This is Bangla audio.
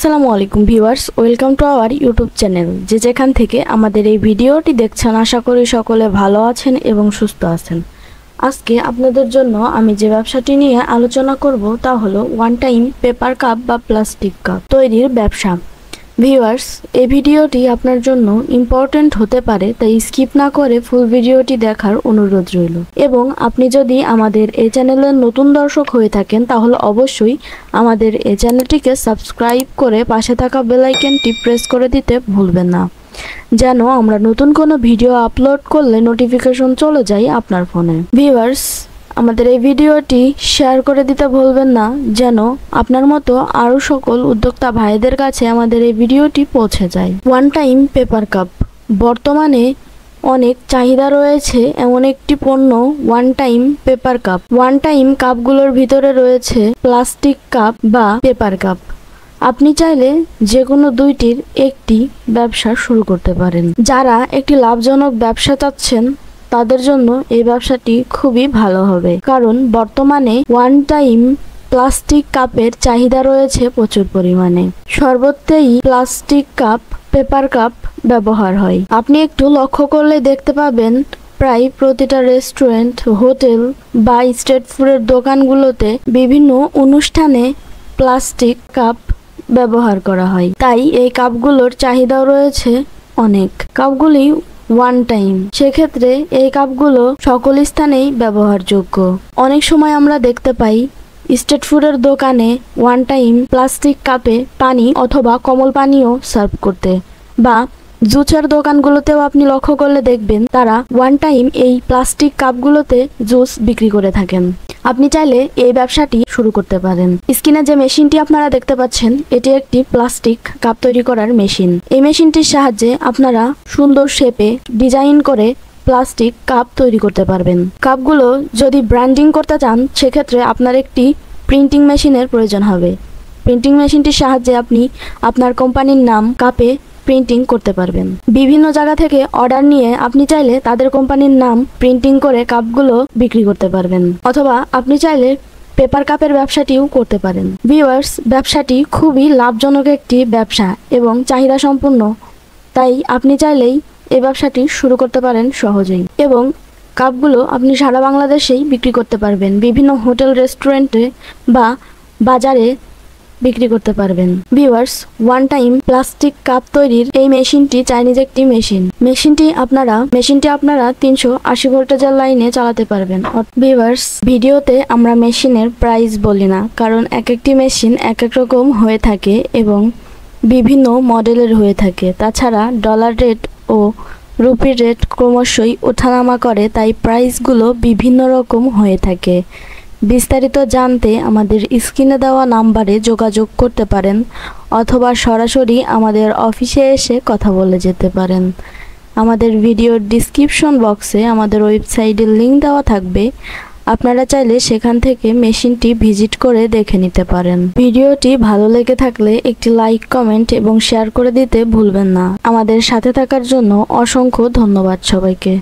আসসালামু আলাইকুম viewers, welcome to our YouTube channel. যে যেখান থেকে আমাদের এই ভিডিওটি দেখছেন, আশা করি সকলে ভালো আছেন এবং সুস্থ আছেন। আজকে আপনাদের জন্য আমি যে ব্যবসাটি নিয়ে আলোচনা করব তা হলো ওয়ান টাইম পেপার কাপ বা প্লাস্টিক কাপ তৈরির ব্যবসা। ভিউয়ার্স, এই ভিডিওটি আপনার জন্য ইম্পর্টেন্ট হতে পারে, তাই স্কিপ না করে ফুল ভিডিওটি দেখার অনুরোধ রইল। এবং আপনি যদি আমাদের এই চ্যানেলের নতুন দর্শক হয়ে থাকেন তাহলে অবশ্যই আমাদের এই চ্যানেলটিকে সাবস্ক্রাইব করে পাশে থাকা বেল আইকনটি প্রেস করে দিতে ভুলবেন না, যেন আমরা নতুন কোনো ভিডিও আপলোড করলে নোটিফিকেশন চলে যায় আপনার ফোনে। ভিউয়ার্স, আমাদের এই ভিডিওটি শেয়ার করে দিতে ভুলবেন না, যেন আপনার মতো আরও সকল উদ্যোক্তা ভাইদের কাছে আমাদের এই ভিডিওটি পৌঁছে যায়। ওয়ান টাইম পেপার কাপ বর্তমানে অনেক চাহিদা রয়েছে এমন একটি পণ্য, one time paper cup. One time কাপগুলোর ভিতরে রয়েছে প্লাস্টিক কাপ বা পেপার কাপ। আপনি চাইলে যে কোনো দুইটির একটি ব্যবসা শুরু করতে পারেন। যারা একটি লাভজনক ব্যবসা চাচ্ছেন তাদের জন্য এই ব্যবসাটি খুবই ভালো হবে, কারণ বর্তমানে ওয়ান টাইম প্লাস্টিক কাপের চাহিদা রয়েছে প্রচুর পরিমাণে। সর্বত্রই প্লাস্টিক কাপ, পেপার কাপ ব্যবহার হয়। আপনি একটু লক্ষ্য করলে দেখতে পাবেন প্রায় প্রতিটা রেস্টুরেন্ট, হোটেল বা স্ট্রিট ফুডের দোকানগুলোতে বিভিন্ন অনুষ্ঠানে প্লাস্টিক কাপ ব্যবহার করা হয়। তাই এই কাপগুলোর চাহিদাও রয়েছে অনেক। কাপগুলি ওয়ান টাইম, সেক্ষেত্রে এই কাপগুলো সকল স্থানেই ব্যবহারযোগ্য। অনেক সময় আমরা দেখতে পাই স্ট্রিট ফুডের দোকানে ওয়ান টাইম প্লাস্টিক কাপে পানি অথবা কমল পানীয় সার্ভ করতে, বা জুসের দোকানগুলোতেও আপনি লক্ষ্য করলে দেখবেন তারা ওয়ান টাইম এই প্লাস্টিক কাপগুলোতে জুস বিক্রি করে থাকেন। আপনি চাইলে এই ব্যবসাটি শুরু করতে পারেন। স্ক্রিনে যে মেশিনটি আপনারা দেখতে পাচ্ছেন, এটি একটি প্লাস্টিক কাপ তৈরি করার মেশিন। এই মেশিনটির সাহায্যে আপনারা সুন্দর শেপে ডিজাইন করে প্লাস্টিক কাপ তৈরি করতে পারবেন। কাপগুলো যদি ব্র্যান্ডিং করতে চান, সেক্ষেত্রে আপনার একটি প্রিন্টিং মেশিনের প্রয়োজন হবে। প্রিন্টিং মেশিনটির সাহায্যে আপনি আপনার কোম্পানির নাম কাপে প্রিন্টিং করতে পারবেন। বিভিন্ন জায়গা থেকে অর্ডার নিয়ে আপনি চাইলে তাদের কোম্পানির নাম প্রিন্টিং করে কাপগুলো বিক্রি করতে পারবেন, অথবা আপনি চাইলে পেপার কাপের ব্যবসাটিও করতে পারেন। ভিউয়ার্স, ব্যবসাটি খুবই লাভজনক একটি ব্যবসা এবং চাহিদা সম্পূর্ণ, তাই আপনি চাইলেই এই ব্যবসাটি শুরু করতে পারেন সহজেই। এবং কাপগুলো আপনি সারা বাংলাদেশেই বিক্রি করতে পারবেন। বিভিন্ন হোটেল, রেস্টুরেন্টে বা বাজারে বিক্রি করতে পারবেন। Viewers, one time plastic cup তৈরির এই মেশিনটি চাইনিজ একটি মেশিন। মেশিনটি আপনারা 380 ভোল্টেজের লাইনে চালাতে পারবেন। ভিউয়ার্স, ভিডিওতে আমরা মেশিনের প্রাইস বলি না, কারণ এক একটি মেশিন এক এক রকম হয়ে থাকে এবং বিভিন্ন মডেলের হয়ে থাকে। তাছাড়া ডলার রেট ও রুপির রেট ক্রমশই ওঠানামা করে, তাই প্রাইসগুলো বিভিন্ন রকম হয়ে থাকে। বিস্তারিত জানতে আমাদের স্ক্রিনে দেওয়া নাম্বারে যোগাযোগ করতে পারেন, অথবা সরাসরি আমাদের অফিসে এসে কথা বলে যেতে পারেন। আমাদের ভিডিওর ডিসক্রিপশন বক্সে আমাদের ওয়েবসাইটের লিঙ্ক দেওয়া থাকবে, আপনারা চাইলে সেখান থেকে মেশিনটি ভিজিট করে দেখে নিতে পারেন। ভিডিওটি ভালো লেগে থাকলে একটি লাইক, কমেন্ট এবং শেয়ার করে দিতে ভুলবেন না। আমাদের সাথে থাকার জন্য অসংখ্য ধন্যবাদ সবাইকে।